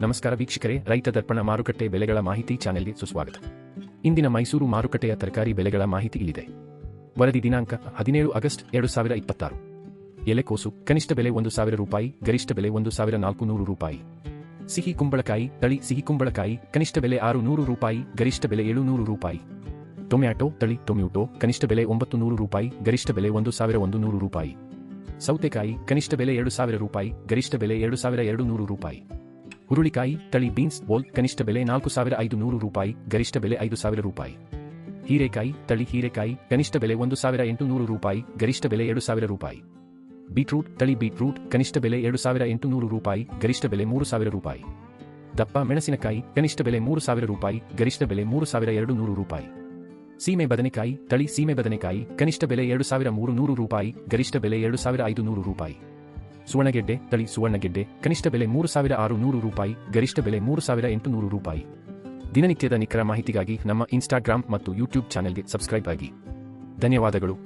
ನಮಸ್ಕಾರ ವೀಕ್ಷಕರೇ, ರೈತ ದರ್ಪಣ ಮಾರುಕಟ್ಟೆ ಬೆಲೆಗಳ ಮಾಹಿತಿ ಚಾನೆಲ್ಗೆ ಸುಸ್ವಾಗತ. ಇಂದಿನ ಮೈಸೂರು ಮಾರುಕಟ್ಟೆಯ ತರಕಾರಿ ಬೆಲೆಗಳ ಮಾಹಿತಿ ಇಲ್ಲಿದೆ. ವರದಿ ದಿನಾಂಕ 17 ಆಗಸ್ಟ್ 2026. ಎಲೆಕೋಸು ಕನಿಷ್ಠ ಬೆಲೆ 1,000 ರೂಪಾಯಿ, ಗರಿಷ್ಠ ಬೆಲೆ 1,400 ರೂಪಾಯಿ. ಸಿಹಿ ಕುಂಬಳಕಾಯಿ ತಳಿ ಸಿಹಿ ಕುಂಬಳಕಾಯಿ ಕನಿಷ್ಠ ಬೆಲೆ 600 ರೂಪಾಯಿ, ಗರಿಷ್ಠ ಬೆಲೆ 700 ರೂಪಾಯಿ. ಟೊಮ್ಯಾಟೊ ತಳಿ ಟೊಮ್ಯಾಟೊ ಕನಿಷ್ಠ ಬೆಲೆ 900 ರೂಪಾಯಿ, ಗರಿಷ್ಠ ಬೆಲೆ 1,100 ರೂಪಾಯಿ. ಸೌತೆಕಾಯಿ ಕನಿಷ್ಠ ಬೆಲೆ 2,000 ರೂಪಾಯಿ, ಗರಿಷ್ಠ ಬೆಲೆ 2,200 ರೂಪಾಯಿ. ಹುರುಳಿಕಾಯಿ ತಳಿ ಬೀನ್ಸ್ ಬೋಲ್ ಕನಿಷ್ಠ ಬೆಲೆ 4,500 ರೂಪಾಯಿ, ಗರಿಷ್ಠ ಬೆಲೆ 5,000 ರೂಪಾಯಿ. ಹೀರೆಕಾಯಿ ತಳಿ ಹೀರೆಕಾಯಿ ಕನಿಷ್ಠ ಬೆಲೆ 1,800 ರೂಪಾಯಿ, ಗರಿಷ್ಠ ಬೆಲೆ 2,000 ರೂಪಾಯಿ. ಬೀಟ್ರೂಟ್ ತಳಿ ಬೀಟ್ರೂಟ್ ಕನಿಷ್ಠ ಬೆಲೆ 2,800 ರೂಪಾಯಿ, ಗರಿಷ್ಠ ಬೆಲೆ 3,000 ರೂಪಾಯಿ. ದಪ್ಪ ಮೆಣಸಿನಕಾಯಿ ಕನಿಷ್ಠ ಬೆಲೆ 3,000 ರೂಪಾಯಿ, ಗರಿಷ್ಠ ಬೆಲೆ 3,200 ರೂಪಾಯಿ. ಸೀಮೆ ಬದನೆಕಾಯಿ ತಳಿ ಸೀಮೆ ಬದನೆಕಾಯಿ ಕನಿಷ್ಠ ಬೆಲೆ 2,300 ರೂಪಾಯಿ, ಗರಿಷ್ಠ ಬೆಲೆ 2,500 ರೂಪಾಯಿ. ಸುವರ್ಣಗೆಡ್ಡೆ ತಳಿ ಸುವರ್ಣಗೆಡ್ಡೆ ಕನಿಷ್ಠ ಬೆಲೆ 3,600 ರೂಪಾಯಿ, ಗರಿಷ್ಠ ಬೆಲೆ 3,800 ರೂಪಾಯಿ. ದಿನನಿತ್ಯದ ನಿಖರ ಮಾಹಿತಿಗಾಗಿ ನಮ್ಮ ಇನ್ಸ್ಟಾಗ್ರಾಮ್ ಮತ್ತು ಯೂಟ್ಯೂಬ್ ಚಾನೆಲ್ಗೆ ಸಬ್ಸ್ಕ್ರೈಬ್ ಆಗಿ. ಧನ್ಯವಾದಗಳು.